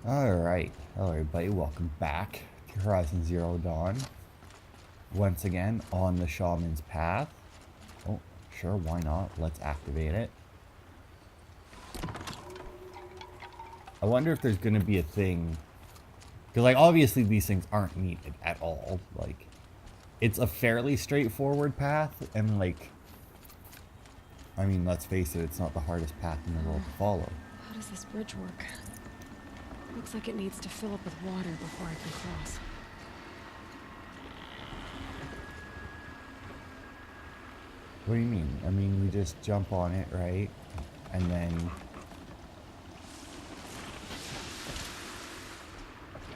Alright, hello everybody, welcome back to Horizon Zero Dawn. Once again, on the Shaman's path. Oh, sure, why not? Let's activate it. I wonder if there's gonna be a thing... Because, like, obviously these things aren't needed at all. Like, it's a fairly straightforward path, and, like... I mean, let's face it, it's not the hardest path in the world to follow. How does this bridge work? Looks like it needs to fill up with water before I can cross. What do you mean? I mean, we just jump on it, right? And then...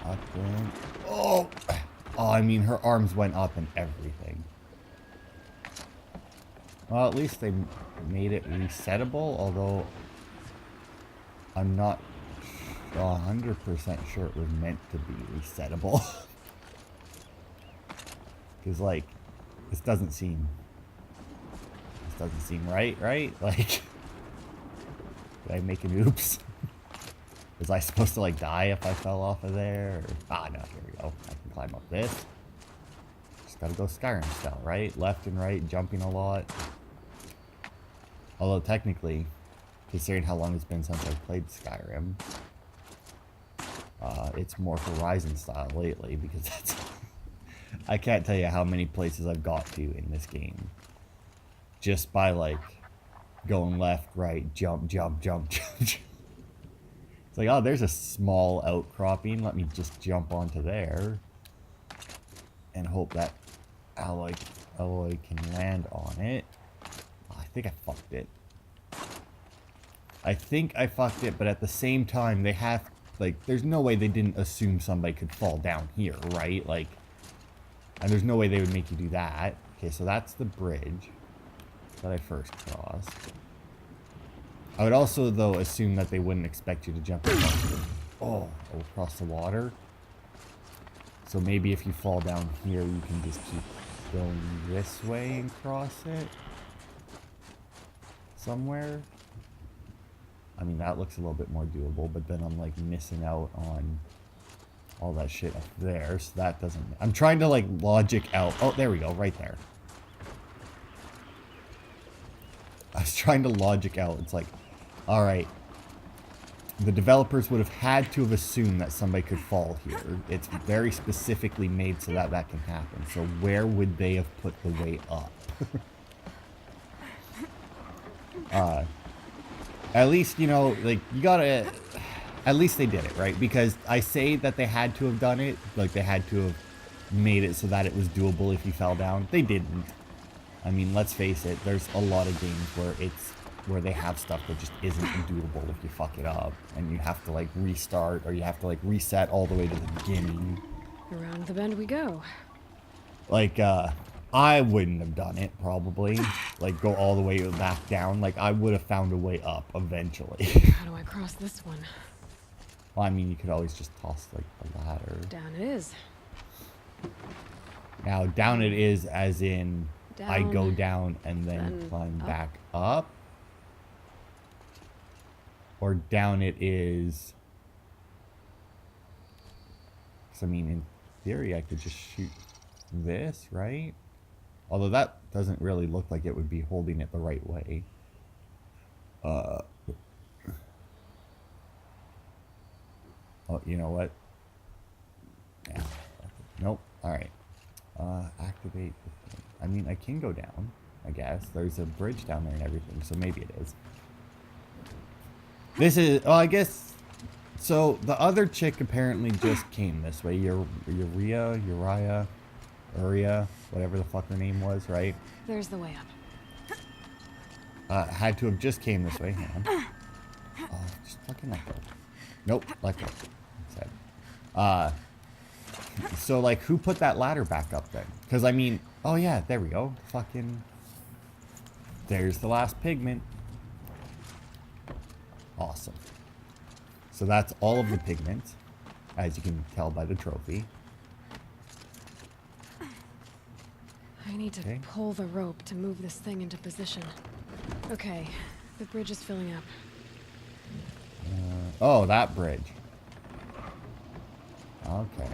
Up and... Oh! Oh, I mean, her arms went up and everything. Well, at least they made it resettable, although... I'm not 100% sure it was meant to be resettable. Because, like, this doesn't seem right, right? Like, did I make an oops? Was I supposed to, like, die if I fell off of there? Or... Ah, no, here we go. I can climb up this. Just gotta go Skyrim style, right? Left and right, jumping a lot. Although, technically, considering how long it's been since I've played Skyrim, it's more Horizon style lately, because that's... I can't tell you how many places I've got to in this game. Just by, like, going left, right, jump, jump, jump, jump, jump. It's like, oh, there's a small outcropping. Let me just jump onto there. And hope that Aloy can land on it. Oh, I think I fucked it. I think I fucked it, but at the same time, they have... Like, there's no way they didn't assume somebody could fall down here, right? Like... And there's no way they would make you do that. Okay, so that's the bridge that I first crossed. I would also, though, assume that they wouldn't expect you to jump across the water. So maybe if you fall down here, you can just keep going this way and cross it. Somewhere. I mean, that looks a little bit more doable, but then I'm, like, missing out on... all that shit up there, so that doesn't... I'm trying to, like, logic out... Oh, there we go, right there. I was trying to logic out. It's like, alright. The developers would have had to have assumed that somebody could fall here. It's very specifically made so that that can happen. So where would they have put the way up? At least, you know, like, you gotta... At least they did it, right? Because I say that they had to have done it, like they had to have made it so that it was doable if you fell down. They didn't. I mean, let's face it, there's a lot of games where they have stuff that just isn't doable if you fuck it up. And you have to, like, restart, or you have to, like, reset all the way to the beginning. Around the bend we go. Like, I wouldn't have done it, probably. Like, go all the way back down. Like, I would have found a way up eventually. How do I cross this one? Well, I mean, you could always just toss, like, the ladder. Down it is. Now, down it is as in Down, I go down and then climb up. back up. Or down it is... Because, I mean, in theory, I could just shoot this, right? Although that doesn't really look like it would be holding it the right way. Oh, you know what? Yeah. Nope. Alright. Activate the thing. I mean, I can go down, I guess. There's a bridge down there and everything, so maybe it is. This is... Oh, I guess... So, the other chick apparently just came this way. Ourea, whatever the fuck her name was, right? There's the way up. Had to have just came this way. Hang on. Oh, just fucking let go. Nope, let go. Said. So, like, who put that ladder back up then? Because, I mean, oh yeah, there we go. Fucking... There's the last pigment. Awesome. So that's all of the pigments, as you can tell by the trophy. I need to pull the rope to move this thing into position. Okay, the bridge is filling up. Oh, that bridge. Okay.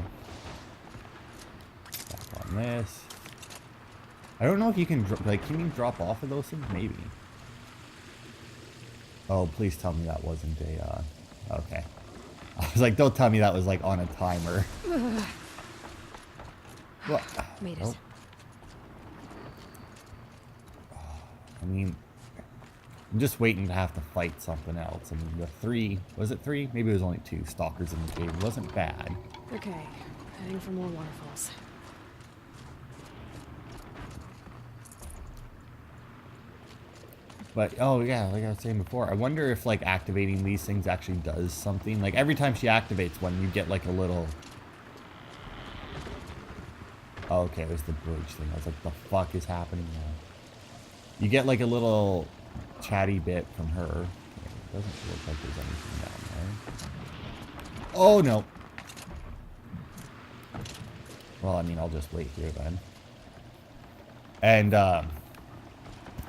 Back on this. I don't know if you can, like, can you drop off of those things? Maybe. Oh, please tell me that wasn't a, okay. I was like, don't tell me that was, like, on a timer. What? Made it. Nope. I mean, I'm just waiting to have to fight something else. I mean, the 3, was it 3? Maybe it was only 2 stalkers in the cave. It wasn't bad. Okay, heading for more waterfalls. But, oh yeah, like I was saying before, I wonder if, like, activating these things actually does something. Like, every time she activates one, you get, like, a little... Oh, okay, it was the bridge thing. I was like, the fuck is happening now? You get, like, a little chatty bit from her. It doesn't look like there's anything down there. Oh, no. Well, I mean, I'll just wait here then. And,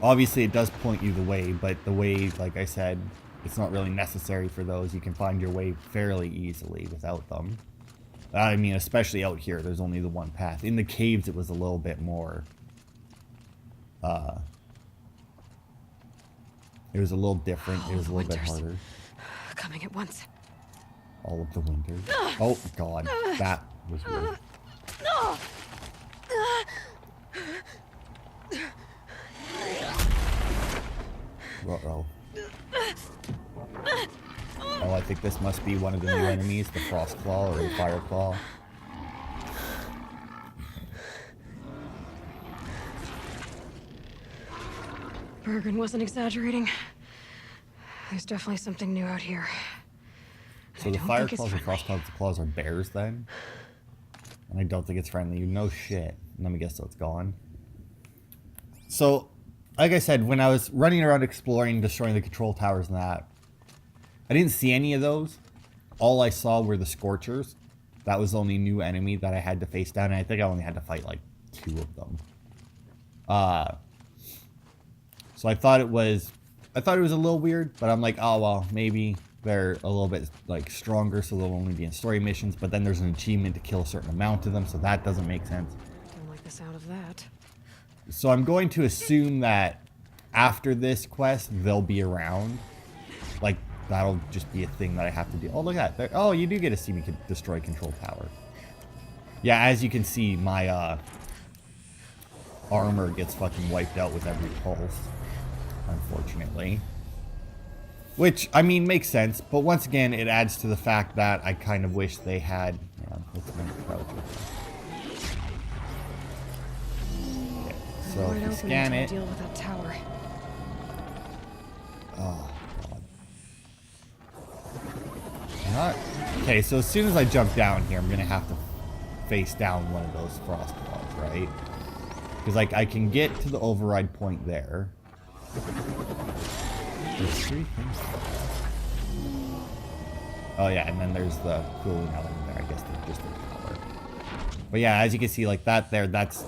obviously it does point you the way, but the way, like I said, it's not really necessary for those. You can find your way fairly easily without them. I mean, especially out here, there's only the one path. In the caves, it was a little bit more... it was a little different. It was a little bit harder. Coming at once. All of the winters. Oh, God. That was weird. Uh-oh. Oh, I think this must be one of the new enemies, the Frost Claw or the Fire Claw. Bergen wasn't exaggerating. There's definitely something new out here. So the Fire Claws and Frost Claws are bears then? And I don't think it's friendly. No shit. Let me guess, so it's gone. So, like I said, when I was running around exploring, destroying the control towers and that, I didn't see any of those. All I saw were the Scorchers. That was the only new enemy that I had to face down, and I think I only had to fight like 2 of them. So I thought it was a little weird, but I'm like, oh well, maybe they're a little bit like stronger, so they'll only be in story missions. But then there's an achievement to kill a certain amount of them, so that doesn't make sense. Don't like the sound of that. So I'm going to assume that after this quest, they'll be around. Like, that'll just be a thing that I have to do. Oh, look at that. Oh, you do get to see me destroy control tower. Yeah, as you can see, my armor gets fucking wiped out with every pulse, unfortunately. Which, I mean, makes sense. But once again, it adds to the fact that I kind of wish they had... Yeah, let's make crouch. So if you scan it. Deal with that tower. Oh god. Not okay. So as soon as I jump down here, I'm gonna have to face down one of those frost claws, right? Because like I can get to the override point there. There's 3 things. Oh yeah, and then there's the cooling element there. I guess they're just the tower. But yeah, as you can see, like that there, that's.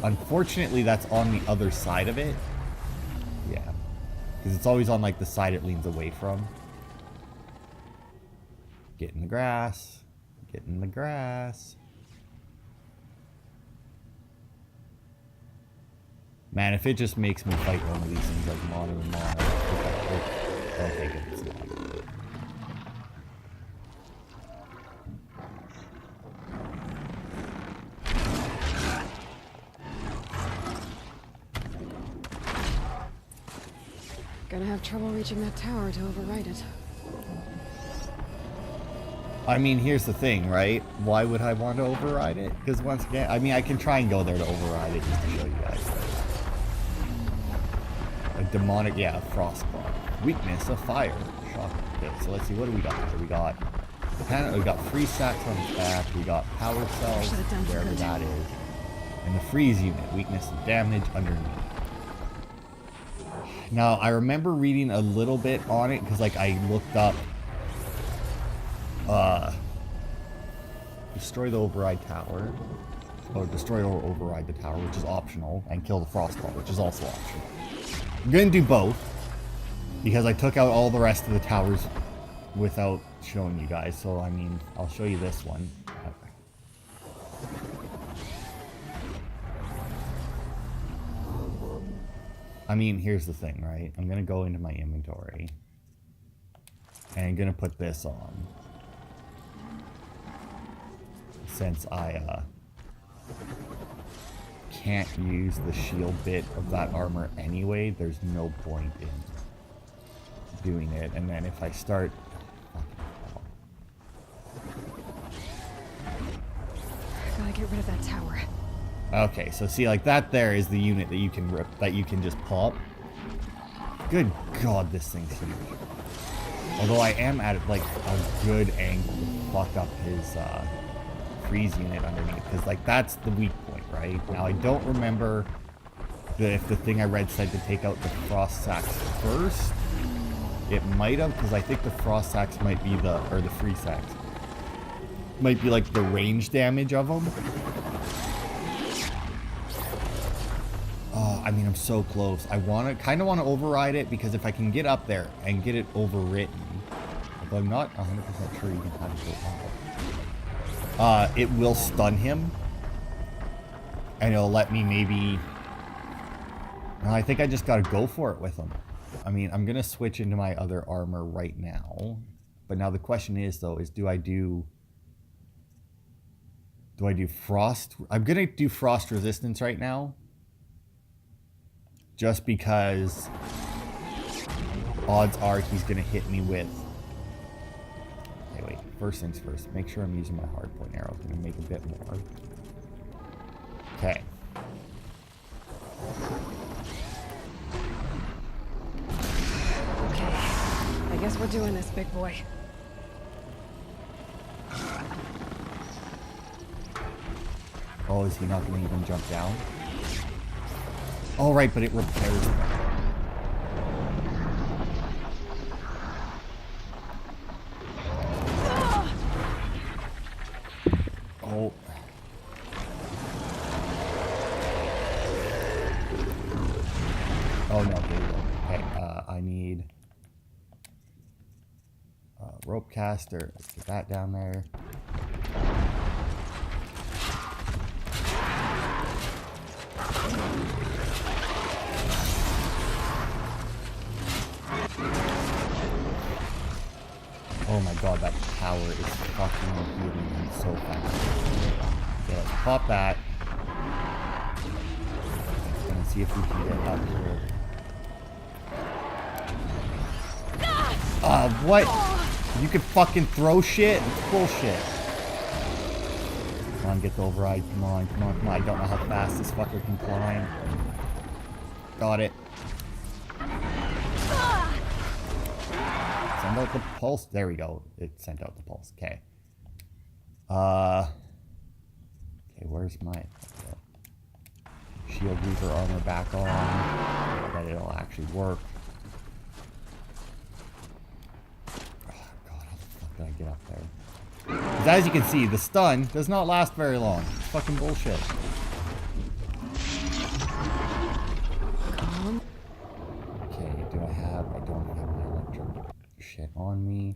Unfortunately, that's on the other side of it. Yeah. Because it's always on, like, the side it leans away from. Get in the grass. Get in the grass. Man, if it just makes me fight one of these things like mono and mono. Okay, good. It's not. Gonna have trouble reaching that tower to override it. I mean, here's the thing, right? Why would I want to override it? Because once again, I mean, I can try and go there to override it just to show you guys. A demonic, yeah, a frost claw. Weakness of fire. Shock. Okay, so let's see, what do we got here? We got we got free sacks on its back. We got power cells, wherever that is. And the freeze unit, weakness of damage underneath. Now, I remember reading a little bit on it, because, like, I looked up, destroy the override tower, or destroy or override the tower, which is optional, and kill the frostball, which is also optional. I'm gonna do both, because I took out all the rest of the towers without showing you guys, so, I mean, I'll show you this one. I mean, here's the thing, right? I'm gonna go into my inventory. And I'm gonna put this on. Since I, can't use the shield bit of that armor anyway, there's no point in doing it. And then if I start... I gotta get rid of that tower. Okay, so see, like, that there is the unit that you can rip, that you can just pop. Good God, this thing's huge. Although I am at, like, a good angle to fuck up his, freeze unit underneath, because, like, that's the weak point, right? Now, I don't remember if the thing I read said to take out the frost sacks first. It might have, because I think the frost sacks might be the, or the freeze sacks, might be, like, the range damage of them. Oh, I mean, I'm so close. I kind of want to override it, because if I can get up there and get it overwritten, although I'm not 100% sure you can have it go up, it will stun him, and it'll let me maybe... No, I think I just gotta go for it with him. I mean, I'm gonna switch into my other armor right now, but now the question is, though, is do I do frost? I'm gonna do frost resistance right now, just because odds are he's gonna hit me with... Okay, wait, first things first, make sure I'm using my hardpoint arrow. I'm gonna make a bit more. Okay. Okay, I guess we're doing this, big boy. Oh, is he not gonna even jump down? Oh, right, but it repairs them. Oh. Oh, no, there you go. Okay, I need rope caster. Let's get that down there. Oh my god, that tower is fucking healing him so fast. Okay, let's pop that. And see if we can get up here. What? You can fucking throw shit? It's bullshit. Come on, get the override. Come on, come on, come on. I don't know how fast this fucker can climb. Got it. Send out the pulse. There we go. It sent out the pulse. Okay. Okay, where's my shield reaver armor back on? That it'll actually work. Oh god, how the fuck did I get up there? Because as you can see, the stun does not last very long. It's fucking bullshit. Okay, do I have... I don't have my electric shit on me.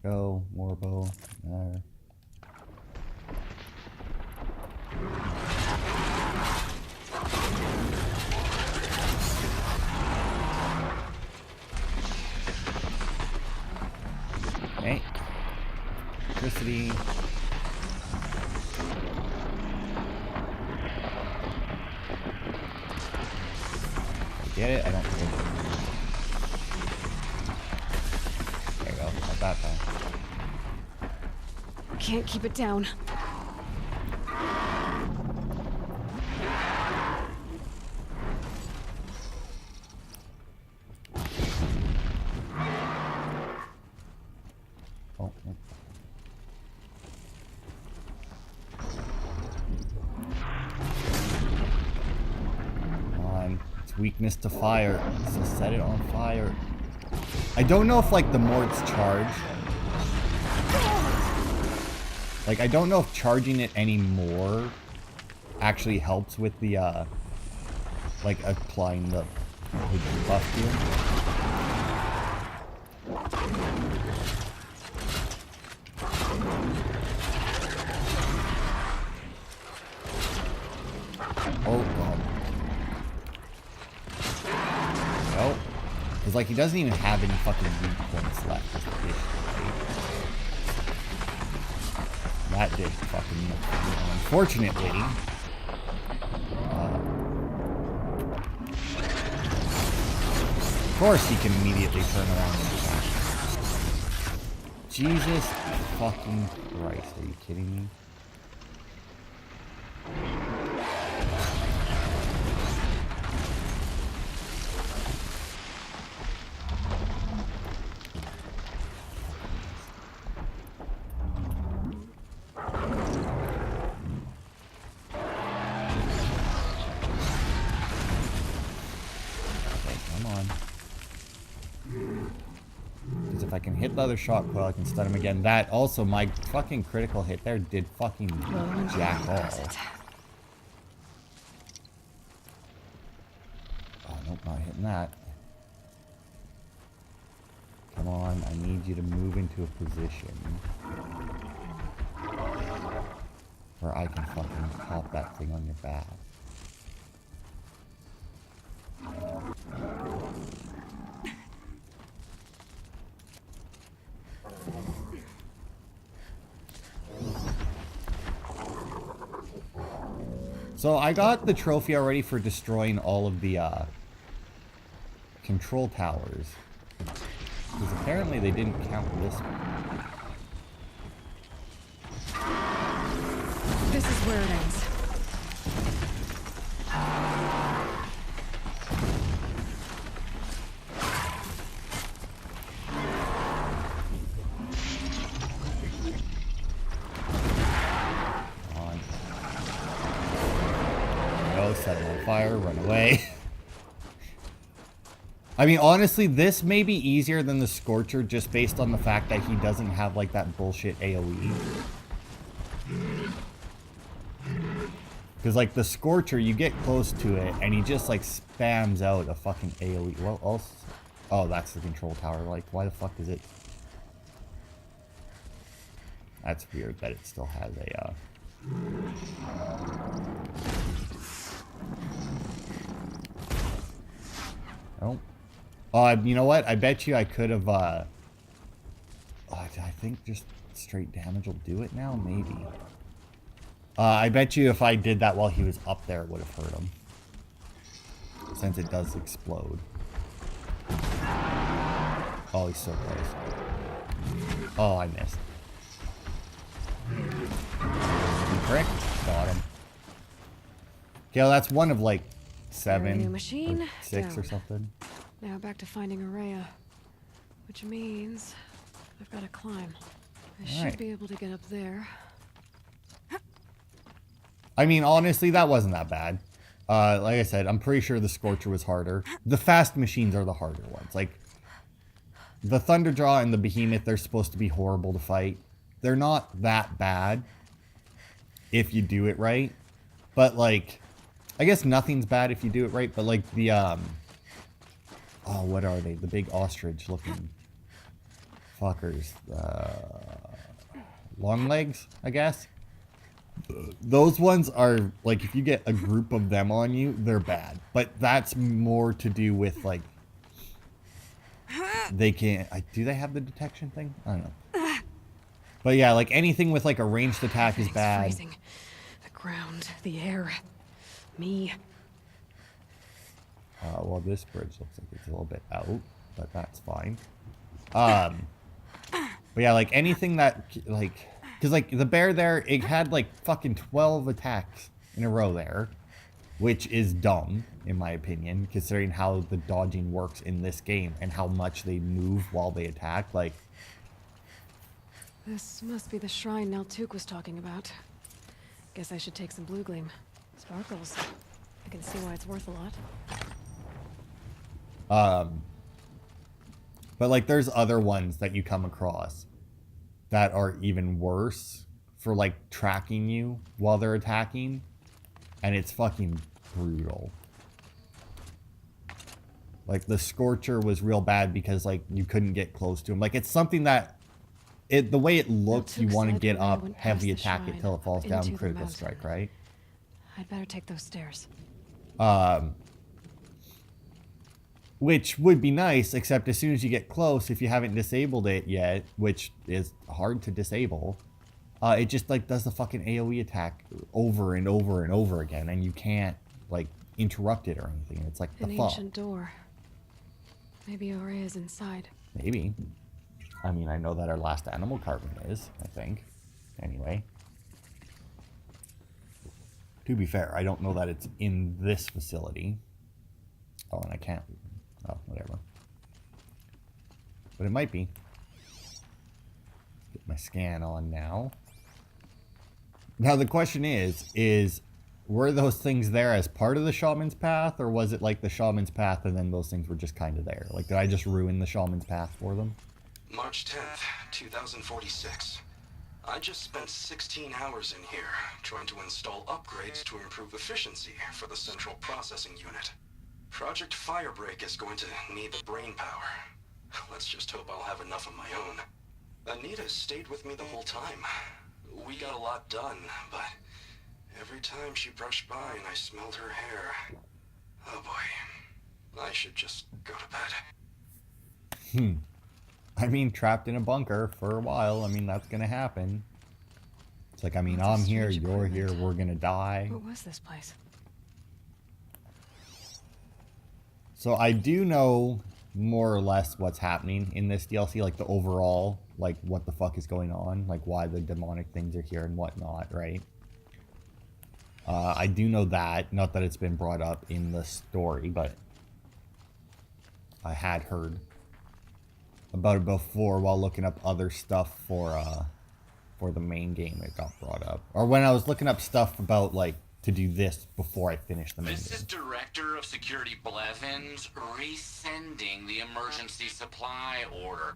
Go, warbow, there. Okay. Electricity. Get it? I don't think. There you go. Got that back. Can't keep it down. Oh. Come on. It's weakness to fire. So set it on fire. I don't know if, like, the more it's charged... Like, I don't know if charging it anymore actually helps with the, like, applying the buff to him. Because, like, he doesn't even have any fucking weak points left. Is the issue, right? That did fucking nothing. And unfortunately, of course he can immediately turn around and attack. Jesus fucking Christ. Are you kidding me? If I can hit the other shot coil, I can stun him again. That also, my fucking critical hit there did fucking jack all. Oh, nope, not hitting that. Come on, I need you to move into a position where I can fucking pop that thing on your back. So I got the trophy already for destroying all of the control towers. Because apparently they didn't count this one. This is where it ends. Set him on fire, run away. I mean, honestly, this may be easier than the Scorcher just based on the fact that he doesn't have, like, that bullshit AoE. Because, like, the Scorcher, you get close to it, and he just, like, spams out a fucking AoE. Well, also... Oh, that's the control tower. Like, why the fuck is it... That's weird that it still has a, Oh. You know what? I bet you I could have, I think just straight damage will do it now? Maybe. I bet you if I did that while he was up there, it would have hurt him. Since it does explode. Oh, he's so close. Oh, I missed. You prick. Got him. Okay, well, that's one of, like, 7 new machine, or 6 down. or something. Now back to finding Ourea. Which means I've got to climb. I should be able to get up there. I mean, honestly, that wasn't that bad. Like I said, I'm pretty sure the Scorcher was harder. The fast machines are the harder ones. Like, the Thunderjaw and the Behemoth, they're supposed to be horrible to fight. They're not that bad if you do it right. But, like, I guess nothing's bad if you do it right. But, like, the, oh, what are they? The big ostrich-looking fuckers. Long legs, I guess. Those ones are, like, if you get a group of them on you, they're bad. But that's more to do with, like, they can't... do they have the detection thing? I don't know. But yeah, like, anything with, like, a ranged attack is bad. Freezing. The ground, the air, me. Well, this bridge looks like it's a little bit out, but that's fine. But yeah, like, anything that, like... Because, like, the bear there, it had, like, fucking 12 attacks in a row there. Which is dumb, in my opinion, considering how the dodging works in this game and how much they move while they attack. Like... This must be the shrine Naltuk was talking about. Guess I should take some blue gleam. Sparkles. I can see why it's worth a lot. But, like, there's other ones that you come across that are even worse for, like, tracking you while they're attacking. And it's fucking brutal. Like, the Scorcher was real bad because, like, you couldn't get close to him. Like, it's something that... the way it looks, you want to get up, heavy attack it till it falls down, critical strike, right? I'd better take those stairs. Which would be nice, except as soon as you get close, if you haven't disabled it yet, which is hard to disable, it just like does the fucking AoE attack over and over and over again, and you can't like interrupt it or anything. It's like the An fuck. ancient door. Maybe Ourea is inside. Maybe. I mean, I know that our last animal carving is, I think. Anyway. To be fair, I don't know that it's in this facility. Oh, and I can't. Oh, whatever. But it might be. Get my scan on now. Now the question is were those things there as part of the shaman's path, or was it like the shaman's path and then those things were just kind of there? Like, did I just ruin the shaman's path for them? March 10th, 2046. I just spent 16 hours in here trying to install upgrades to improve efficiency for the central processing unit. Project Firebreak is going to need the brain power. Let's just hope I'll have enough of my own. Anita stayed with me the whole time. We got a lot done, but every time she brushed by and I smelled her hair... Oh boy. I should just go to bed. I mean, trapped in a bunker for a while. I mean, that's gonna happen. It's like, I mean, Lots of I'm here, strange you're here, equipment. we're gonna die. What was this place? So I do know more or less what's happening in this DLC, like the overall, like what the fuck is going on, like why the demonic things are here and whatnot, right? I do know that, not that it's been brought up in the story, but I had heard about it before while looking up other stuff for the main game. It got brought up, or when I was looking up stuff about like to do this before I finished the main This game. is Director of Security Blevins resending the emergency supply order.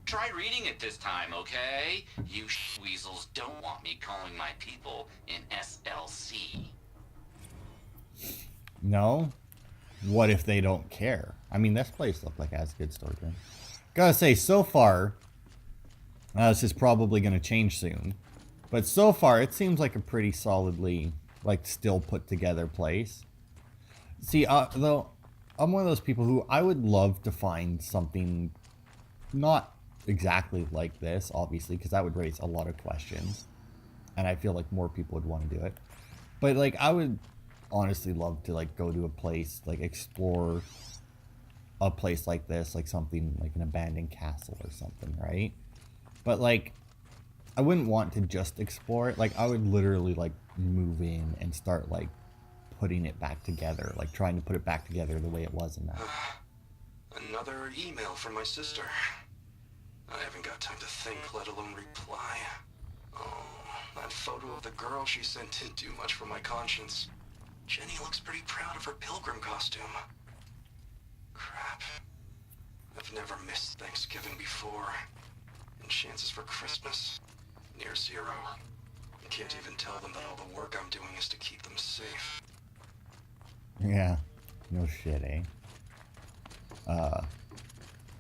Try reading it this time, okay? You weasels don't want me calling my people in SLC. No? What if they don't care? I mean, this place looked like it has good storytelling. Gotta say, so far, this is probably gonna change soon, but so far it seems like a pretty solidly, like, still put together place. See, though, I'm one of those people who I would love to find something not exactly like this, obviously, because that would raise a lot of questions, and I feel like more people would want to do it. But like, I would honestly love to like go to a place, like explore a place like this, like something like an abandoned castle or something, right? But like, I wouldn't want to just explore it. Like, I would literally like move in and start like putting it back together, like trying to put it back together the way it was in that. Another email from my sister. I haven't got time to think, let alone reply. Oh, that photo of the girl she sent didn't do much for my conscience. Jenny looks pretty proud of her pilgrim costume. Crap. I've never missed Thanksgiving before. And chances for Christmas? Near zero. I can't even tell them that all the work I'm doing is to keep them safe. Yeah, no shit, eh?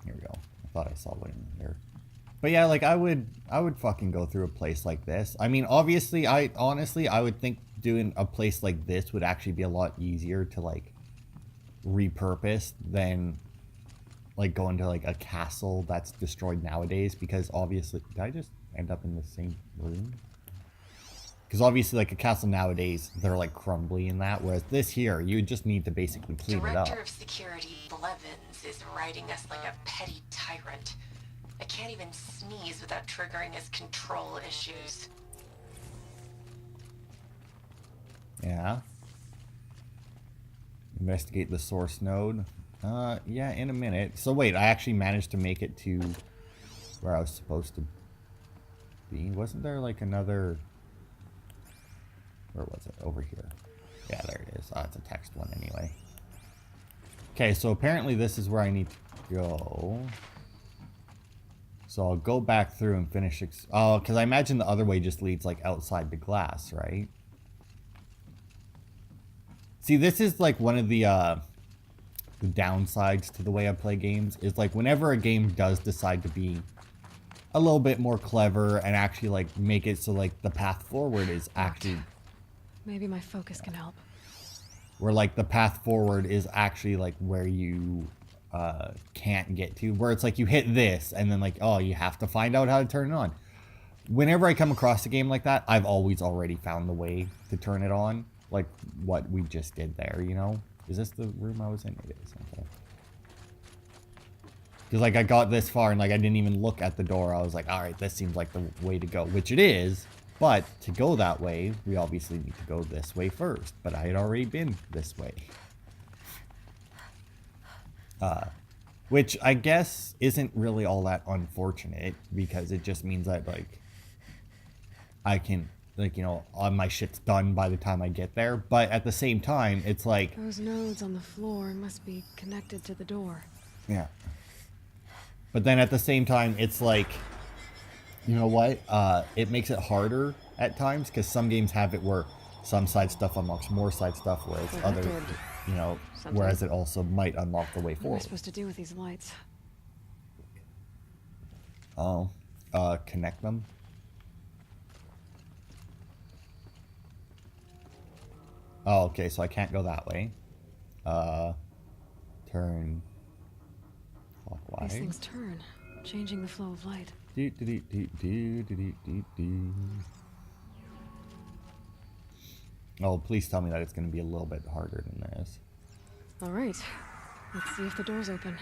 Here we go. I thought I saw one in here. But yeah, like I would fucking go through a place like this. I mean, obviously, honestly, I would think doing a place like this would actually be a lot easier to like repurpose than like going to like a castle that's destroyed nowadays, because obviously, did I just end up in the same room? Because obviously, like a castle nowadays, they're like crumbly in that, whereas this here, you just need to basically clean it up. Director of Security Blevins is writing us like a petty tyrant. I can't even sneeze without triggering his control issues. Yeah. Investigate the source node. Yeah, in a minute. So wait, I actually managed to make it to where I was supposed to be. Wasn't there like another... Where was it? Over here. Yeah, there it is. Oh, it's a text one anyway. Okay, so apparently this is where I need to go. So I'll go back through and finish... Oh, because I imagine the other way just leads like outside the glass, right? See, this is like one of the downsides to the way I play games, is like whenever a game does decide to be a little bit more clever and actually like make it so like the path forward is actually... Maybe my focus can help. Where like the path forward is actually like where you can't get to, where it's like you hit this and then like, oh, you have to find out how to turn it on. Whenever I come across a game like that, I've always already found the way to turn it on, like what we just did there, you know? Is this the room I was in? It is. Okay. Because like I got this far and like I didn't even look at the door. I was like, all right, this seems like the way to go, which it is. But to go that way, we obviously need to go this way first. But I had already been this way. Which I guess isn't really all that unfortunate, because it just means that like I can, like, you know, all my shit's done by the time I get there. But at the same time, it's like, Those nodes on the floor must be connected to the door. yeah. But then at the same time, it's like, you know what? It makes it harder at times, because some games have it where some side stuff unlocks more side stuff, whereas Well, other, that did you know, something. whereas it also might unlock the way What am I forward. supposed to do with these lights? Oh, connect them. Oh, okay, so I can't go that way. Turn clockwise. These things turn, changing the flow of light. Do, do, do, do, do, do, do, do. Oh, please tell me that it's going to be a little bit harder than this. All right, let's see if the door's open.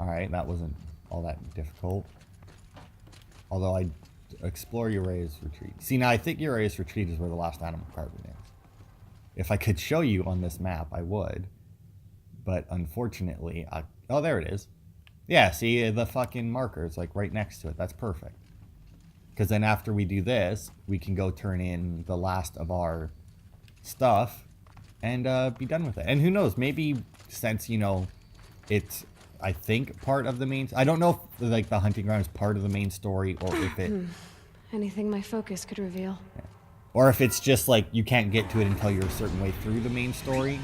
Alright, that wasn't all that difficult. Although I explore Ourea's retreat. See, now I think Ourea's retreat is where the last animal carving is. If I could show you on this map, I would. But unfortunately, oh, there it is. Yeah, see, the fucking marker is like right next to it. That's perfect. Because then after we do this, we can go turn in the last of our stuff and be done with it. And who knows, maybe since, you know, it's, I think, part of the main... I don't know if, like, the hunting ground is part of the main story, or if it... Anything my focus could reveal. Yeah. Or if it's just, like, you can't get to it until you're a certain way through the main story.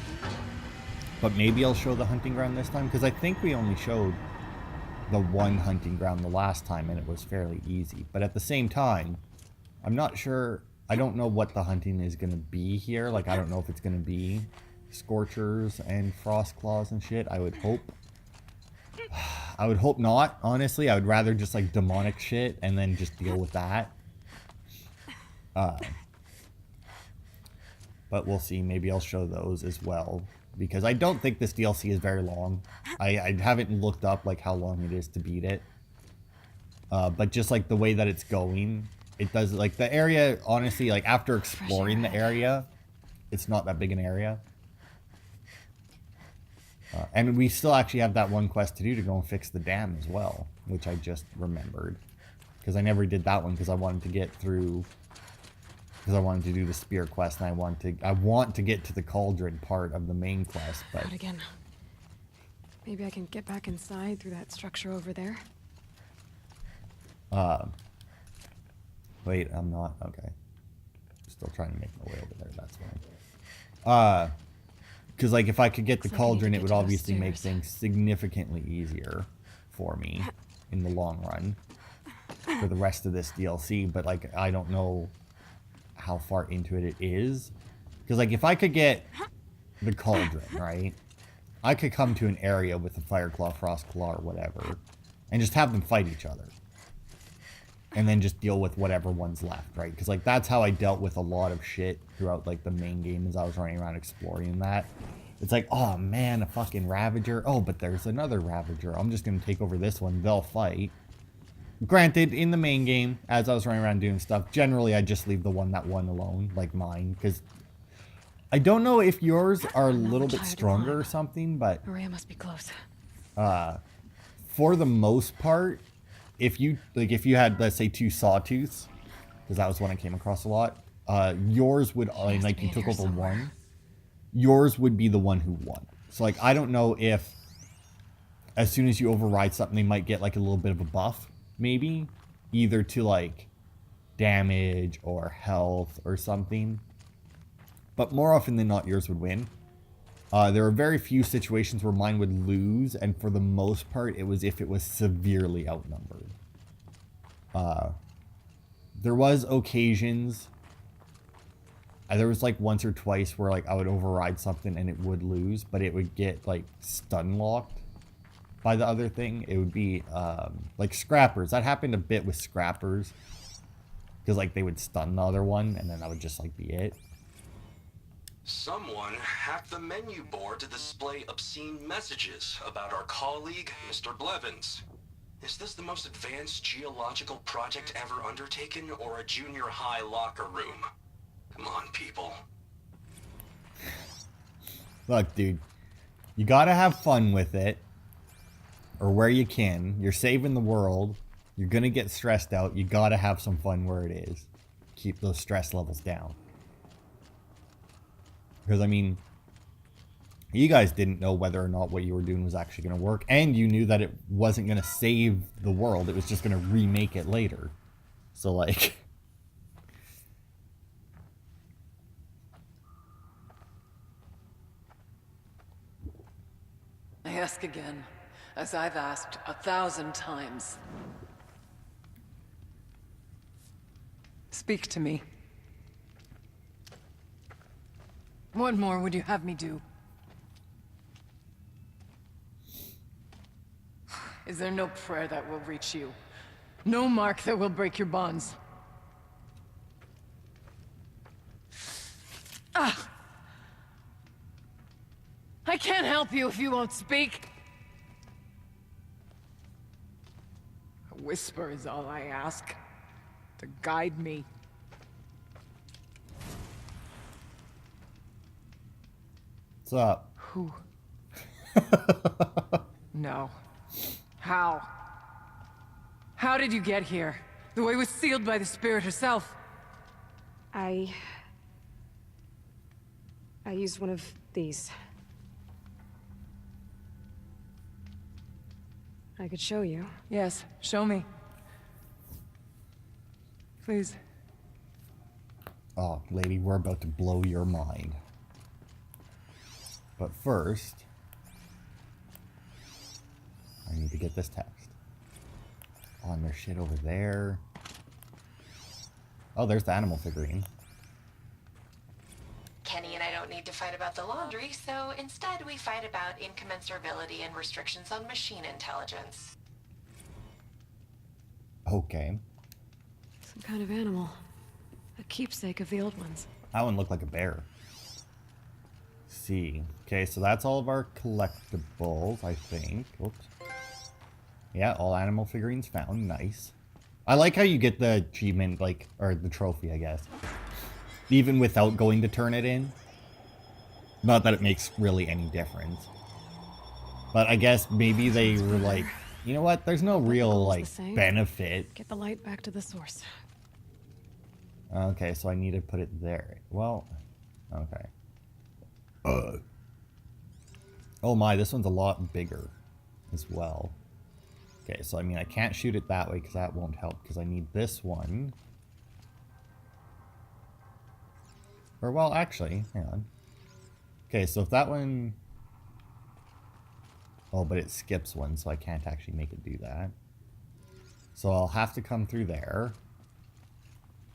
But maybe I'll show the hunting ground this time, because I think we only showed the one hunting ground the last time, and it was fairly easy. But at the same time, I'm not sure... I don't know what the hunting is going to be here. Like, I don't know if it's going to be Scorchers and Frost Claws and shit. I would hope... I would hope not, honestly. I would rather just, like, demonic shit and then just deal with that. But we'll see. Maybe I'll show those as well. Because I don't think this DLC is very long. I haven't looked up, like, how long it is to beat it. But just, like, the way that it's going, it does, like, the area, honestly, like, after exploring the area, it's not that big an area. And we still actually have that one quest to do to go and fix the dam as well, which I just remembered. Because I never did that one because I wanted to get through... Because I wanted to do the spear quest, and I want to get to the cauldron part of the main quest, but... Out again. Maybe I can get back inside through that structure over there. Wait, I'm not... Okay. Still trying to make my way over there, that's fine. Because, like, if I could get the cauldron, it would obviously make things significantly easier for me in the long run for the rest of this DLC. But, like, I don't know how far into it is. Because, like, if I could get the cauldron, right, I could come to an area with a Fireclaw, Frostclaw, or whatever, and just have them fight each other. And then just deal with whatever one's left, right? Because, like, that's how I dealt with a lot of shit throughout, like, the main game as I was running around exploring that. It's like, oh, man, a fucking Ravager. Oh, but there's another Ravager. I'm just going to take over this one. They'll fight. Granted, in the main game, as I was running around doing stuff, generally I just leave the one that won alone, like mine. Because I don't know if yours are a little bit stronger or something, but... Ourea must be close. For the most part... If you had, let's say, 2 sawtooths, because that was one I came across a lot, yours would, like, you took over one, yours would be the one who won. So, like, I don't know if as soon as you override something, they might get, like, a little bit of a buff, maybe, either to, like, damage or health or something. But more often than not, yours would win. There are very few situations where mine would lose, and for the most part, it was if it was severely outnumbered. There was occasions there was like once or twice where like I would override something and it would lose, but it would get like stun locked by the other thing. It would be like scrappers. That happened a bit with scrappers because like they would stun the other one and then that would just like be it. Someone hacked the menu board to display obscene messages about our colleague, Mr. Blevins. Is this the most advanced geological project ever undertaken, or a junior high locker room? Come on, people. Look, dude, you gotta have fun with it, or where you can. You're saving the world. You're gonna get stressed out. You gotta have some fun where it is. Keep those stress levels down. Because, I mean, you guys didn't know whether or not what you were doing was actually going to work. And you knew that it wasn't going to save the world. It was just going to remake it later. So, like... I ask again, as I've asked 1,000 times. Speak to me. What more would you have me do? Is there no prayer that will reach you? No mark that will break your bonds? Ah! I can't help you if you won't speak! A whisper is all I ask. To guide me. What's up? Who? No. How? How did you get here? The way was sealed by the spirit herself. I used one of these. I could show you. Yes, show me. Please. Oh, lady, we're about to blow your mind. But first, I need to get this text. Oh, and there's shit over there. Oh, there's the animal figurine. Kenny and I don't need to fight about the laundry, so instead we fight about incommensurability and restrictions on machine intelligence. Okay. Some kind of animal. A keepsake of the old ones. That one looked like a bear. See. Okay, so that's all of our collectibles, I think. Oops. Yeah, all animal figurines found. Nice. I like how you get the achievement, like, or the trophy, I guess. Even without going to turn it in. Not that it makes really any difference. But I guess maybe they were like, you know what? There's no real, like, benefit. Get the light back to the source. Okay, so I need to put it there. Well, okay. Oh my, this one's a lot bigger as well. Okay, so I mean, I can't shoot it that way because that won't help because I need this one. Or, well, actually, hang on. Okay, so if that one... Oh, but it skips one, so I can't actually make it do that. So I'll have to come through there.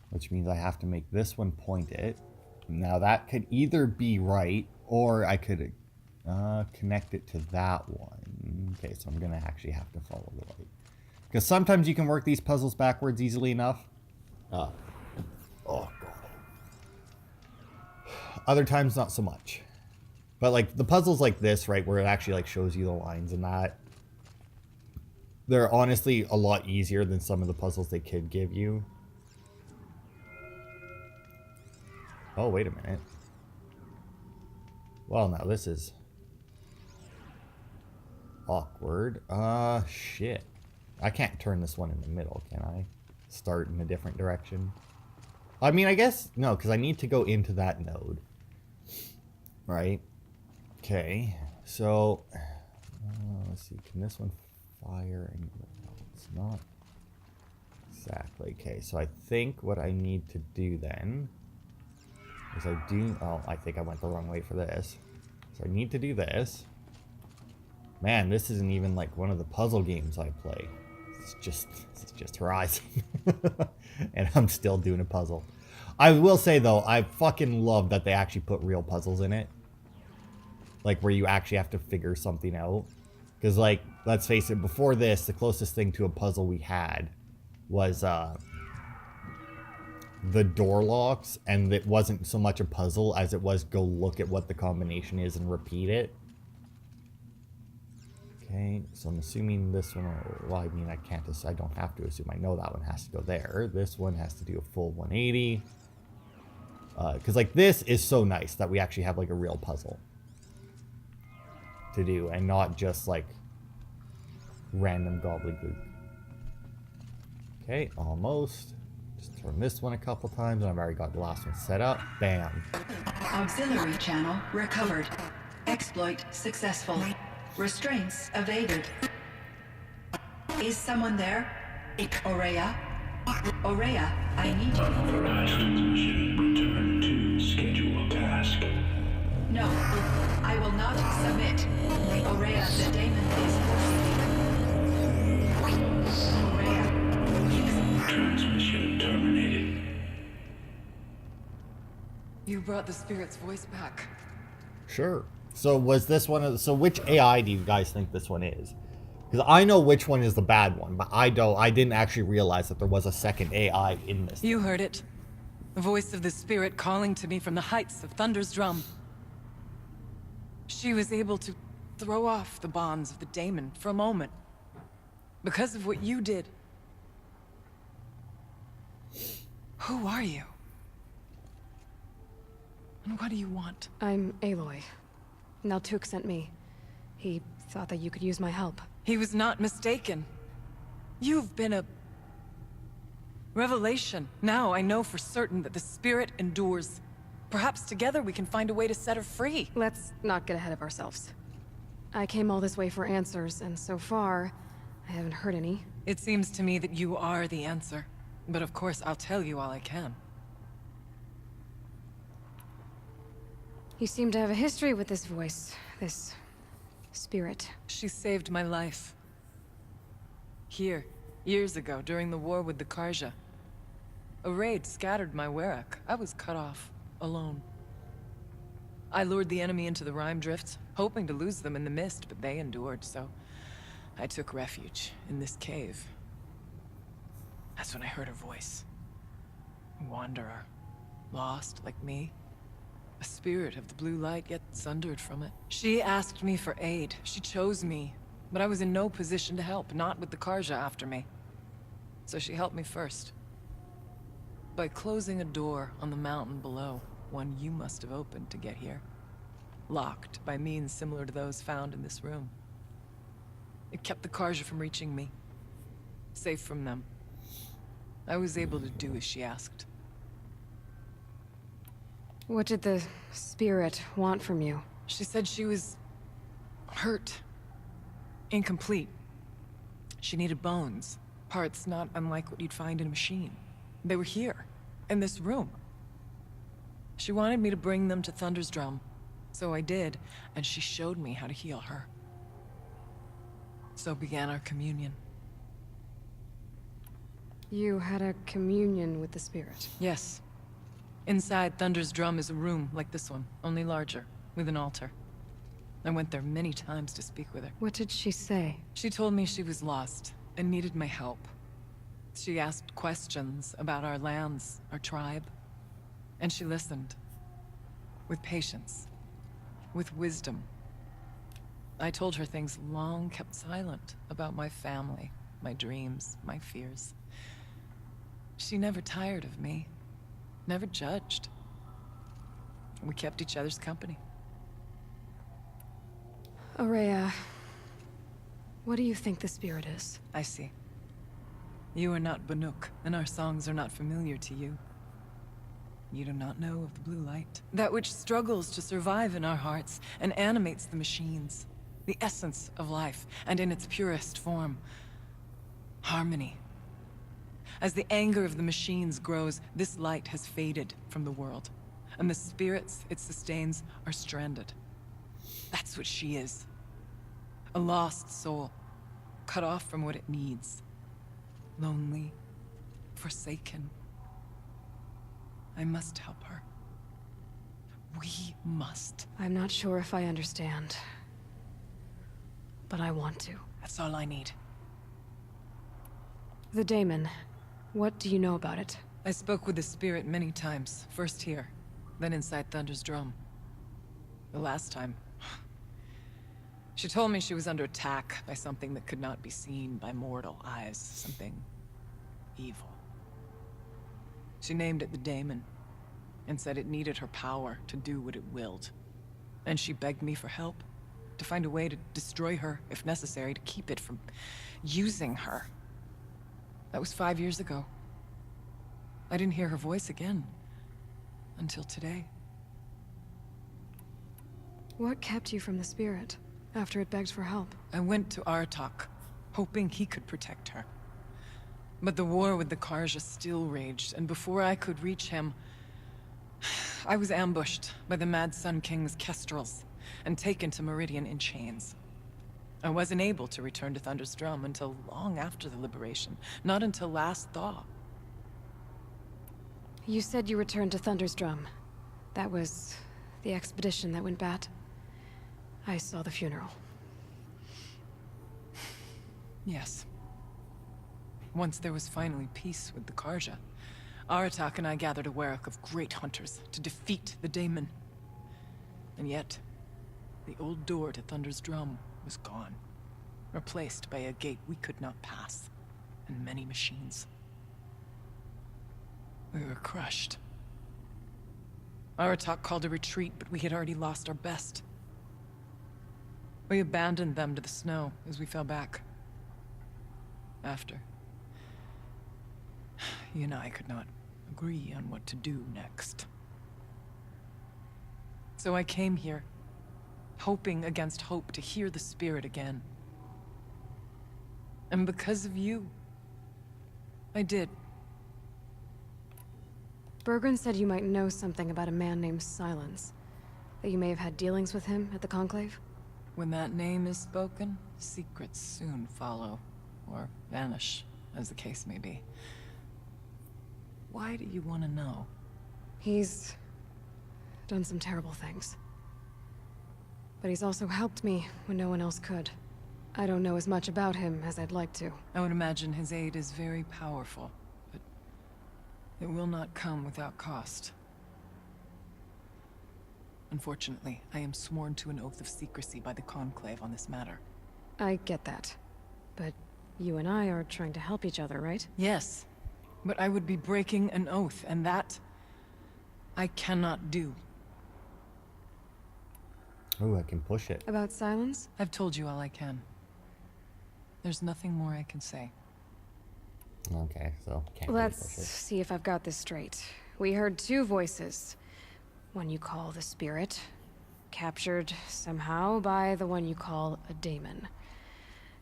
Which means I have to make this one point it. Now that could either be right, or I could connect it to that one. Okay, so I'm going to actually have to follow the light. Because sometimes you can work these puzzles backwards easily enough. Oh, God. Other times, not so much. But, like, the puzzles like this, right, where it actually, like, shows you the lines and that, they're honestly a lot easier than some of the puzzles they could give you. Oh, wait a minute. Well, now this is awkward. Shit. I can't turn this one in the middle, can I? Start in a different direction. I mean, I guess, no, because I need to go into that node. Right? Okay. So, let's see. Can this one fire anywhere else? Not exactly. Okay, so I think what I need to do then is I think I went the wrong way for this. So I need to do this. Man, this isn't even like one of the puzzle games I play. It's just Horizon. And I'm still doing a puzzle. I will say, though, I fucking love that they actually put real puzzles in it. Like, where you actually have to figure something out. Because, like, let's face it, before this, the closest thing to a puzzle we had was, the door locks, and it wasn't so much a puzzle as it was go look at what the combination is and repeat it. Okay, so I'm assuming this one, well, I mean, I don't have to assume. I know that one has to go there. This one has to do a full 180. Because, like, this is so nice that we actually have, like, a real puzzle to do, and not just, like, random gobbledygook. Okay, almost. Just turn this one a couple times, and I've already got the last one set up. Bam. Auxiliary channel recovered. Exploit successful. Restraints evaded. Is someone there? Ourea? Ourea, I need you. Unauthorized transmission. Return to scheduled task. No, I will not submit. Ourea, the Daemon is forcing me. Ourea, Transmission terminated. You brought the spirit's voice back. Sure. So was this one of... So which AI do you guys think this one is? Because I know which one is the bad one, but I didn't actually realize that there was a second AI in this. You heard it. The voice of the spirit calling to me from the heights of Thunder's drum. She was able to throw off the bonds of the Daemon for a moment. Because of what you did. Who are you? And what do you want? I'm Aloy. Naltuk sent me. He thought that you could use my help. He was not mistaken. You've been a... revelation. Now I know for certain that the spirit endures. Perhaps together we can find a way to set her free. Let's not get ahead of ourselves. I came all this way for answers, and so far, I haven't heard any. It seems to me that you are the answer. But of course, I'll tell you all I can. You seem to have a history with this voice, this spirit. She saved my life. Here, years ago, during the war with the Karja. A raid scattered my Werak. I was cut off, alone. I lured the enemy into the Rime Drift, hoping to lose them in the mist, but they endured, so I took refuge in this cave. That's when I heard her voice. A wanderer, lost like me. A spirit of the blue light, yet sundered from it. She asked me for aid. She chose me. But I was in no position to help, not with the Karja after me. So she helped me first. By closing a door on the mountain below, one you must have opened to get here. Locked by means similar to those found in this room. It kept the Karja from reaching me. Safe from them. I was able to do as she asked. What did the spirit want from you? She said she was... hurt. Incomplete. She needed bones. Parts not unlike what you'd find in a machine. They were here, in this room. She wanted me to bring them to Thunder's drum. So I did, and she showed me how to heal her. So began our communion. You had a communion with the spirit. Yes. Inside Thunder's drum is a room like this one, only larger, with an altar. I went there many times to speak with her. What did she say? She told me she was lost and needed my help. She asked questions about our lands, our tribe. And she listened. With patience. With wisdom. I told her things long kept silent about my family, my dreams, my fears. She never tired of me. Never judged. We kept each other's company. Ourea, what do you think the spirit is? I see. You are not Banuk, and our songs are not familiar to you. You do not know of the blue light. That which struggles to survive in our hearts and animates the machines. The essence of life, and in its purest form. Harmony. As the anger of the machines grows, this light has faded from the world. And the spirits it sustains are stranded. That's what she is. A lost soul. Cut off from what it needs. Lonely. Forsaken. I must help her. We must. I'm not sure if I understand. But I want to. That's all I need. The Daemon. What do you know about it? I spoke with the spirit many times. First here, then inside Thunder's drum. The last time... She told me she was under attack by something that could not be seen by mortal eyes. Something... evil. She named it the Daemon, and said it needed her power to do what it willed. And she begged me for help, to find a way to destroy her, if necessary, to keep it from using her. That was 5 years ago. I didn't hear her voice again, until today. What kept you from the spirit, after it begged for help? I went to Artok, hoping he could protect her. But the war with the Karja still raged, and before I could reach him, I was ambushed by the Mad Sun King's kestrels, and taken to Meridian in chains. I wasn't able to return to Thunder's Drum until long after the liberation, not until last thaw. You said you returned to Thunder's Drum. That was the expedition that went bad. I saw the funeral. Yes. Once there was finally peace with the Karja, Aratak and I gathered a Werak of great hunters to defeat the Daemon. And yet, the old door to Thunder's Drum was gone, replaced by a gate we could not pass, and many machines. We were crushed. Aratak called a retreat, but we had already lost our best. We abandoned them to the snow as we fell back. After, he and I could not agree on what to do next. So I came here, hoping against hope to hear the spirit again. And because of you, I did. Bergren said you might know something about a man named Silence. That you may have had dealings with him at the Conclave? When that name is spoken, secrets soon follow, or vanish, as the case may be. Why do you want to know? He's done some terrible things. But he's also helped me when no one else could. I don't know as much about him as I'd like to. I would imagine his aid is very powerful, but it will not come without cost. Unfortunately, I am sworn to an oath of secrecy by the Conclave on this matter. I get that. But you and I are trying to help each other, right? Yes, but I would be breaking an oath, and that I cannot do. Oh, I can push it. About Silence? I've told you all I can. There's nothing more I can say. Okay, so can't really Let's push it. see if I've got this straight. We heard two voices. One you call the Spirit, captured somehow by the one you call a Daemon.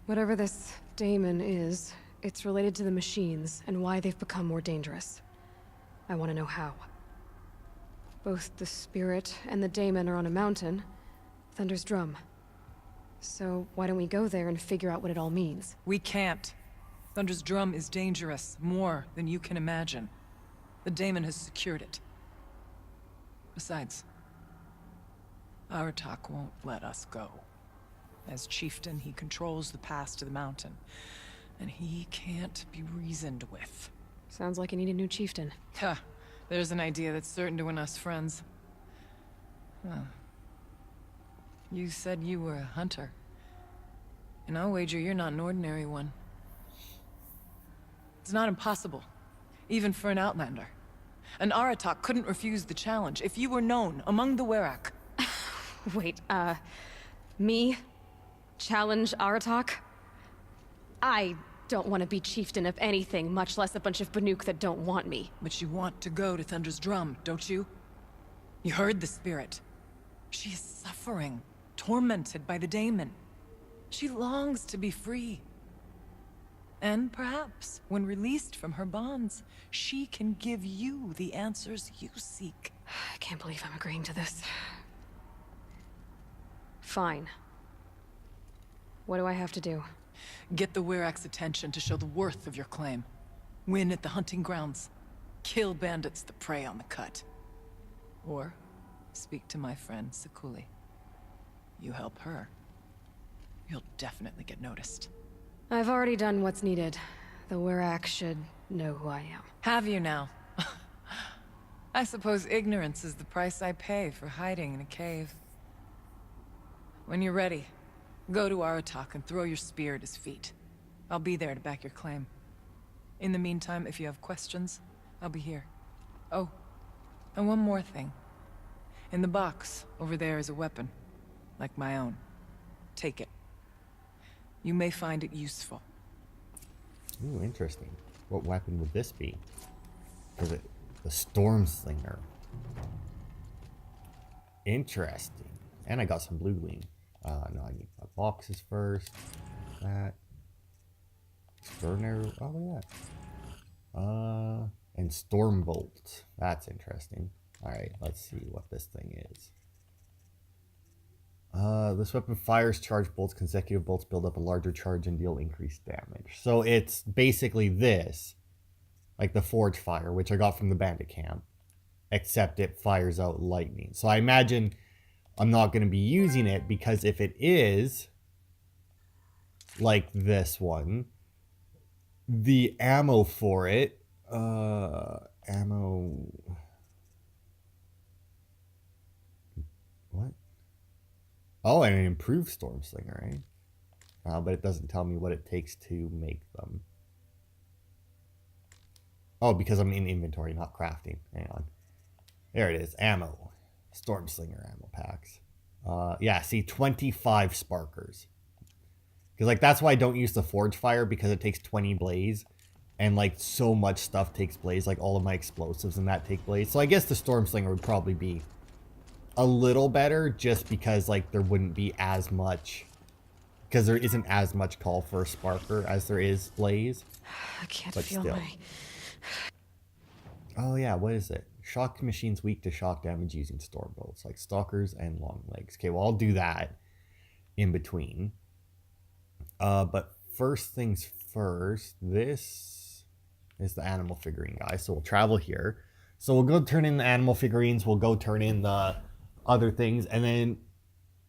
Whatever this Daemon is, it's related to the machines and why they've become more dangerous. I want to know how. Both the Spirit and the Daemon are on a mountain, Thunder's Drum. So why don't we go there and figure out what it all means? We can't. Thunder's Drum is dangerous, more than you can imagine. The Daemon has secured it. Besides, Aratak won't let us go. As chieftain, he controls the pass to the mountain, and he can't be reasoned with. Sounds like you need a new chieftain. Huh. There's an idea that's certain to win us friends. Huh. You said you were a hunter. And I'll wager you're not an ordinary one. It's not impossible, even for an outlander. And Aratak couldn't refuse the challenge if you were known among the Werak. Wait, me? Challenge Aratak? I don't want to be chieftain of anything, much less a bunch of Banuk that don't want me. But you want to go to Thunder's Drum, don't you? You heard the spirit. She is suffering, tormented by the Daemon. She longs to be free. And perhaps, when released from her bonds, she can give you the answers you seek. I can't believe I'm agreeing to this. Fine. What do I have to do? Get the Werak's attention to show the worth of your claim. Win at the hunting grounds. Kill bandits that prey on the cut. Or speak to my friend Sekuli. You help her, you'll definitely get noticed. I've already done what's needed. The Ourea should know who I am. Have you now? I suppose ignorance is the price I pay for hiding in a cave. When you're ready, go to Aratak and throw your spear at his feet. I'll be there to back your claim. In the meantime, if you have questions, I'll be here. Oh, and one more thing. In the box, over there is a weapon. Like my own. Take it. You may find it useful. Ooh, interesting. What weapon would this be? Is it the Storm Slinger? Interesting. And I got some blue gleam. No, I need my boxes first. That. Extraordinary. Oh, yeah. And Storm Bolt. That's interesting. Alright, let's see what this thing is. This weapon fires charged bolts. Consecutive bolts build up a larger charge and deal increased damage. So it's basically this. Like the Forge Fire, which I got from the bandit camp. Except it fires out lightning. So I imagine I'm not going to be using it because if it is like this one, the ammo for it, ammo... What? Oh, and an improved Storm Slinger, right? But it doesn't tell me what it takes to make them. Oh, because I'm in inventory, not crafting. Hang on. There it is. Ammo. Storm Slinger ammo packs. Yeah, see, 25 sparkers. Because, like, that's why I don't use the Forge Fire, because it takes 20 blaze. And, like, so much stuff takes blaze. Like, all of my explosives and that take blaze. So I guess the Storm Slinger would probably be a little better, just because, like, there wouldn't be as much... Because there isn't as much call for a sparker as there is blaze. I can't But feel still. my... Oh yeah, what is it? Shock machines weak to shock damage using storm bolts, like stalkers and long legs. Okay, well I'll do that in between. But first things first, this is the animal figurine guy. So we'll travel here. So we'll go turn in the animal figurines. We'll go turn in the other things, and then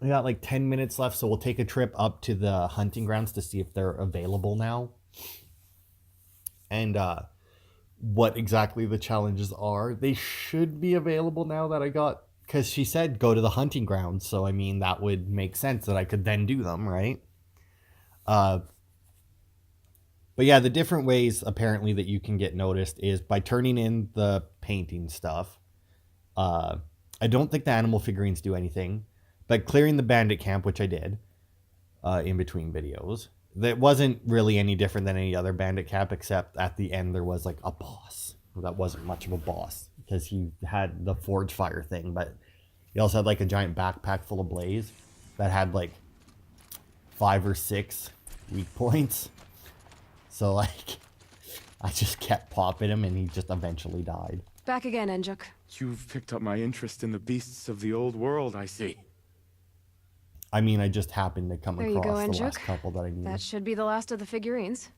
we got like 10 minutes left. So we'll take a trip up to the hunting grounds to see if they're available now. And what exactly the challenges are. They should be available now that I got, because she said go to the hunting grounds, so I mean that would make sense that I could then do them, right? But yeah, the different ways apparently that you can get noticed is by turning in the painting stuff. I don't think the animal figurines do anything, but clearing the bandit camp, which I did in between videos. That wasn't really any different than any other bandit camp, except at the end there was like a boss. That wasn't much of a boss because he had the Forge Fire thing, but he also had like a giant backpack full of blaze that had like 5 or 6 weak points. So like I just kept popping him and he just eventually died. Back again, Enjuk. You've picked up my interest in the beasts of the old world, I see. I mean, I just happened to come There you across go, the Enjuk. last couple that I needed. That should be the last of the figurines.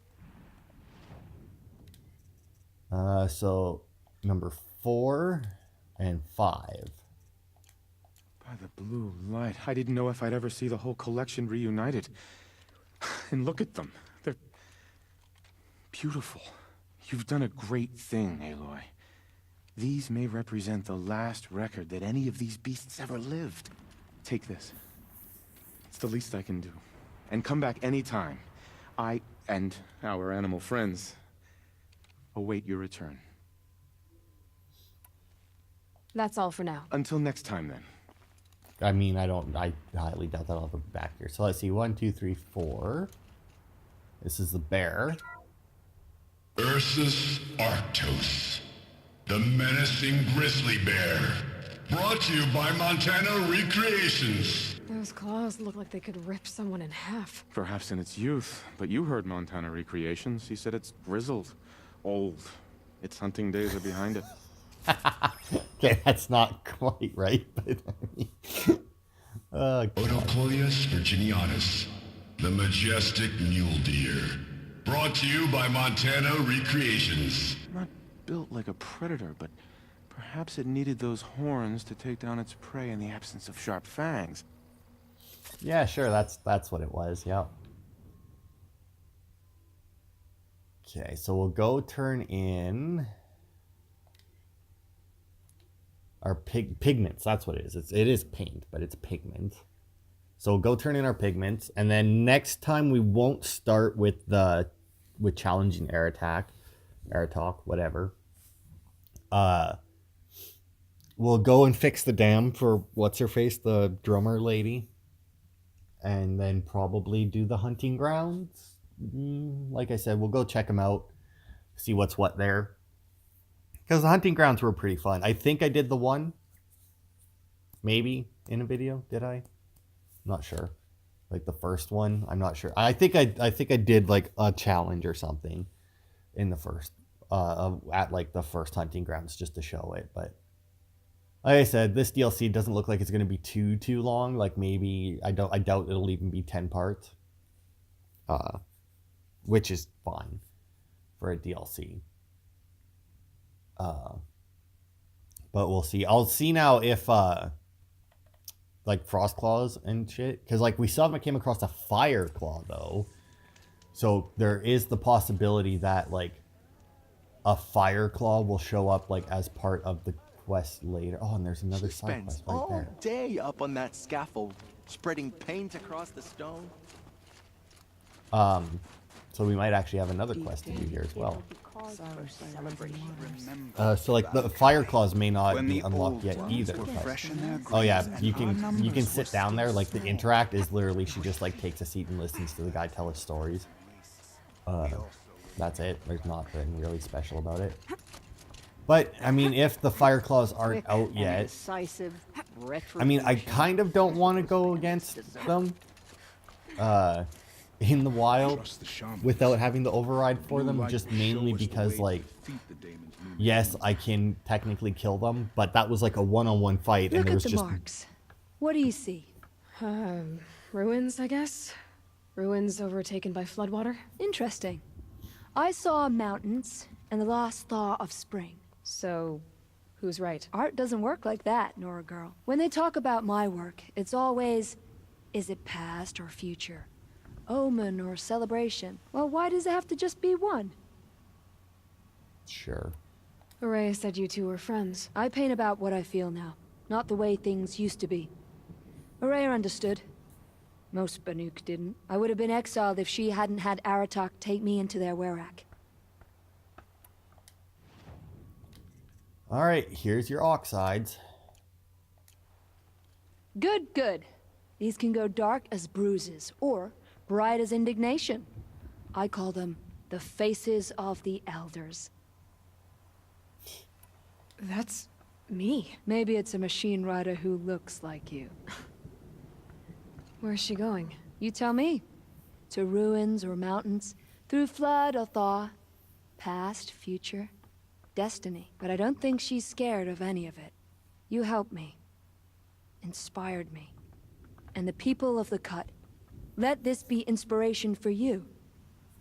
So number 4 and 5. By the blue light, I didn't know if I'd ever see the whole collection reunited. And look at them. They're beautiful. You've done a great thing, Aloy. These may represent the last record that any of these beasts ever lived. Take this. It's the least I can do. And come back anytime. I and our animal friends await your return. That's all for now. Until next time, then. I mean, I highly doubt that I'll have it back here. So let's see, 1, 2, 3, 4. This is the bear. Ursus Arctos, the menacing grizzly bear. Brought to you by Montana Recreations. Those claws look like they could rip someone in half. Perhaps in its youth, but you heard Montana Recreations. He said it's grizzled, old. Its hunting days are behind it. Okay, that's not quite right, but Odocoius virginianus, the majestic mule deer. Brought to you by Montana Recreations. Not built like a predator, but perhaps it needed those horns to take down its prey in the absence of sharp fangs. Yeah, sure, that's what it was, yep. Okay, so we'll go turn in our pigments. That's what it is. It is paint, but it's pigment. So we'll go turn in our pigments, and then next time we won't start with challenging air talk, whatever. We'll go and fix the dam for what's her face, the drummer lady, and then probably do the hunting grounds. Like I said, we'll go check them out, see what's what there. Because the hunting grounds were pretty fun. I think I did the one, maybe in a video. Did I? Not sure. Like the first one, I'm not sure. I think I did like a challenge or something in the first at like the first hunting grounds just to show it. But like I said, this DLC doesn't look like it's going to be too long. Like maybe I doubt it'll even be 10 parts. Which is fine for a DLC. But we'll see. I'll see now if like frost claws and shit, because like we still haven't came across a fire claw though, so there is the possibility that like a fire claw will show up like as part of the quest later. Oh, and there's another side quest right there. All day up on that scaffold, spreading paint across the stone. So we might actually have another quest to do here as well. So like the fire claws may not be unlocked yet either. Oh yeah, you can sit down there. Like the interact is literally she just like takes a seat and listens to the guy tell his stories. That's it. There's nothing really special about it. But I mean, if the fire claws aren't out yet, I mean, I kind of don't want to go against them in the wild without having to override for them, just mainly because like, yes, I can technically kill them, but that was like a one-on-one fight, and there was just marks. What do you see? Ruins, I guess. Ruins overtaken by floodwater. Interesting. I saw mountains and the last thaw of spring. So, who's right? Art doesn't work like that, Nora girl. When they talk about my work, it's always, is it past or future? Omen or celebration? Well, why does it have to just be one? Sure. Ourea said you two were friends. I paint about what I feel now, not the way things used to be. Ourea understood. Most Banuk didn't. I would have been exiled if she hadn't had Aratak take me into their werak. Alright, here's your oxides. Good, good. These can go dark as bruises, or bright as indignation. I call them the faces of the elders. That's me. Maybe it's a machine rider who looks like you. Where's she going? You tell me. To ruins or mountains, through flood or thaw, past, future, destiny. But I don't think she's scared of any of it. You helped me. Inspired me. And the people of the Cut. Let this be inspiration for you,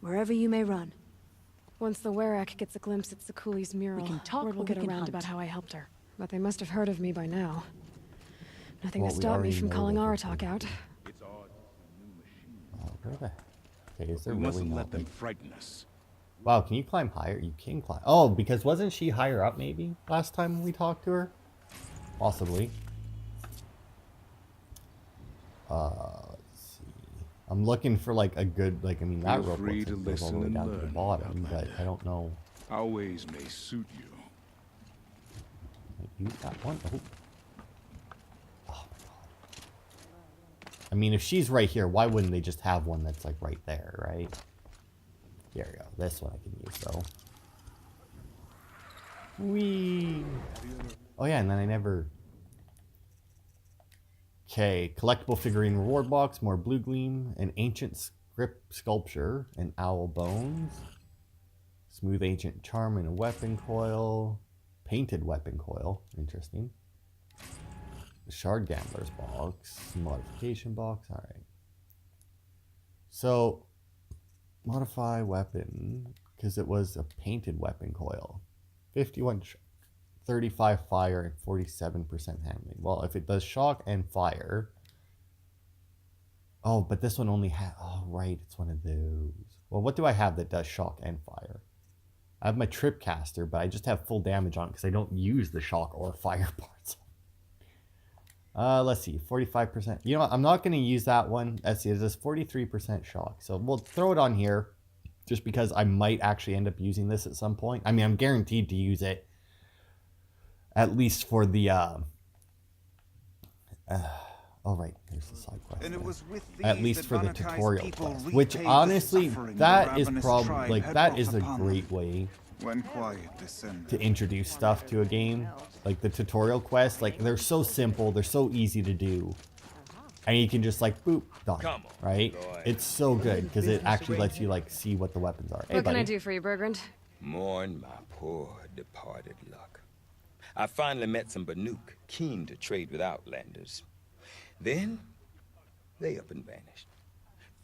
wherever you may run. Once the werak gets a glimpse at Sakuli's mural, We can talk word will or get we can around hunt. about how I helped her. But they must have heard of me by now. Nothing Well, to we stop me already from know calling that Aratak out. Where the okay, is there We really mustn't not, let them like- frighten us. Wow, can you climb higher? You can climb. Oh, because wasn't she higher up maybe last time we talked to her? Possibly. Let's see. I'm looking for like a good, like, I mean, that Feel rope free looks to like it goes all the way listen down and to the learn, bottom, but Outlander. I don't know. Our ways may suit you. Like, use that one. Oh. Oh my god. I mean, if she's right here, why wouldn't they just have one that's like right there, right? There we go. This one I can use though. Whee! Oh yeah, and then I never... Okay, collectible figurine reward box, more blue gleam, an ancient script sculpture, an owl bones, smooth ancient charm and a weapon coil, painted weapon coil, interesting. The shard gambler's box, modification box, alright. So, modify weapon, because it was a painted weapon coil. 51 35 fire and 47% handling. Well, if it does shock and fire. Oh, but this one only has... Oh, right. It's one of those. Well, what do I have that does shock and fire? I have my trip caster, but I just have full damage on it because I don't use the shock or fire parts. Let's see. 45%. You know what? I'm not going to use that one. Let's see. It does 43% shock. So we'll throw it on here just because I might actually end up using this at some point. I mean, I'm guaranteed to use it. At least for the... oh, right. Here's the side quest. And it was with at least for the tutorial quest. Which, honestly, that is probably... Like, that is a great way when quiet descended to introduce stuff to a game. Like, the tutorial quests. Like, they're so simple. They're so easy to do. And you can just, like, boop, done. Right? It's so good, because it actually lets you, like, see what the weapons are. Hey, what buddy. can I do for you, Bergrand? Mourn my poor departed luck. I finally met some Banuk, keen to trade with Outlanders. Then, they up and vanished.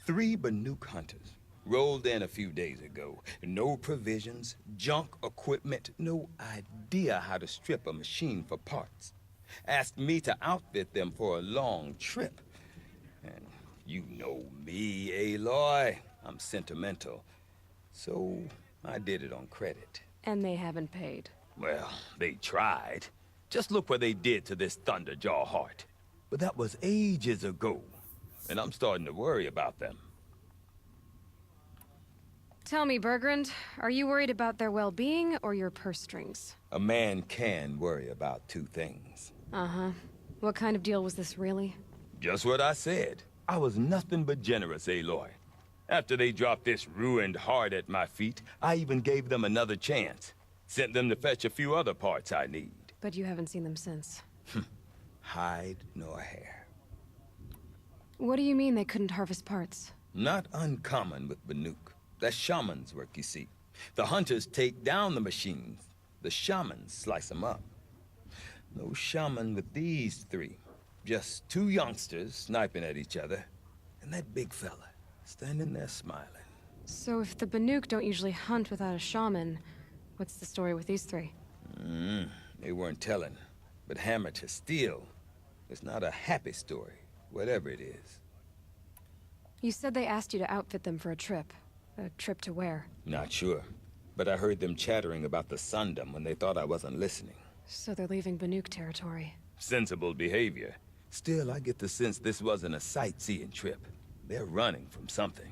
3 Banuk hunters rolled in a few days ago. No provisions, junk equipment, no idea how to strip a machine for parts. Asked me to outfit them for a long trip. And you know me, Aloy. I'm sentimental. So, I did it on credit. And they haven't paid. Well, they tried. Just look what they did to this Thunderjaw heart. But that was ages ago, and I'm starting to worry about them. Tell me, Bergrand, are you worried about their well-being or your purse strings? A man can worry about 2 things. Uh-huh. What kind of deal was this, really? Just what I said. I was nothing but generous, Aloy. After they dropped this ruined heart at my feet, I even gave them another chance. Sent them to fetch a few other parts I need. But you haven't seen them since. Hide nor hair. What do you mean they couldn't harvest parts? Not uncommon with Banuk. That's Shaman's work, you see. The hunters take down the machines. The Shamans slice them up. No Shaman with these 3. Just 2 youngsters sniping at each other. And that big fella standing there smiling. So if the Banuk don't usually hunt without a shaman, what's the story with these 3? They weren't telling. But hammer to steel. It's not a happy story, whatever it is. You said they asked you to outfit them for a trip. A trip to where? Not sure. But I heard them chattering about the Sundom when they thought I wasn't listening. So they're leaving Banuk territory. Sensible behavior. Still, I get the sense this wasn't a sightseeing trip. They're running from something.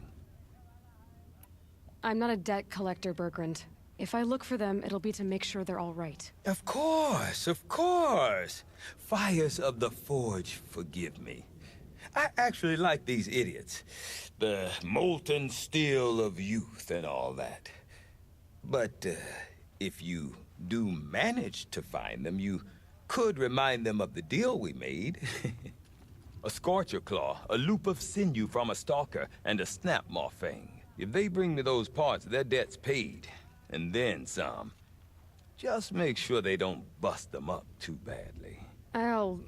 I'm not a debt collector, Bergrand. If I look for them, it'll be to make sure they're all right. Of course, of course. Fires of the Forge, forgive me. I actually like these idiots. The molten steel of youth and all that. But if you do manage to find them, you could remind them of the deal we made. A Scorcher Claw, a loop of sinew from a stalker, and a Snapmaw Fang. If they bring me those parts, their debt's paid. And then some. Just make sure they don't bust them up too badly. I'll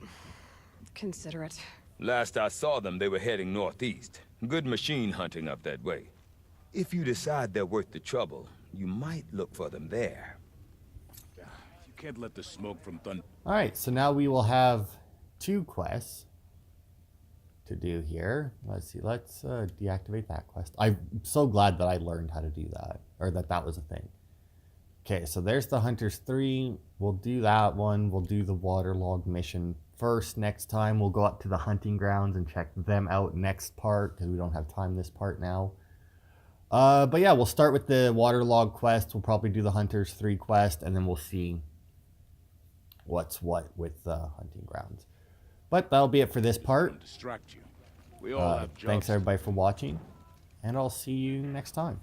consider it. Last I saw them, they were heading northeast. Good machine hunting up that way. If you decide they're worth the trouble, you might look for them there. You can't let the smoke from thunder. Alright, so now we will have 2 quests to do here. Let's see, let's deactivate that quest. I'm so glad that I learned how to do that, or that was a thing. Okay, so there's the Hunters 3. We'll do that one. We'll do the waterlog mission first next time. We'll go up to the hunting grounds and check them out next part, because we don't have time this part now. But yeah, we'll start with the waterlog quest. We'll probably do the Hunters 3 quest, and then we'll see what's what with the hunting grounds. But that'll be it for this part. Distract you. We all have jobs. Thanks everybody for watching, and I'll see you next time.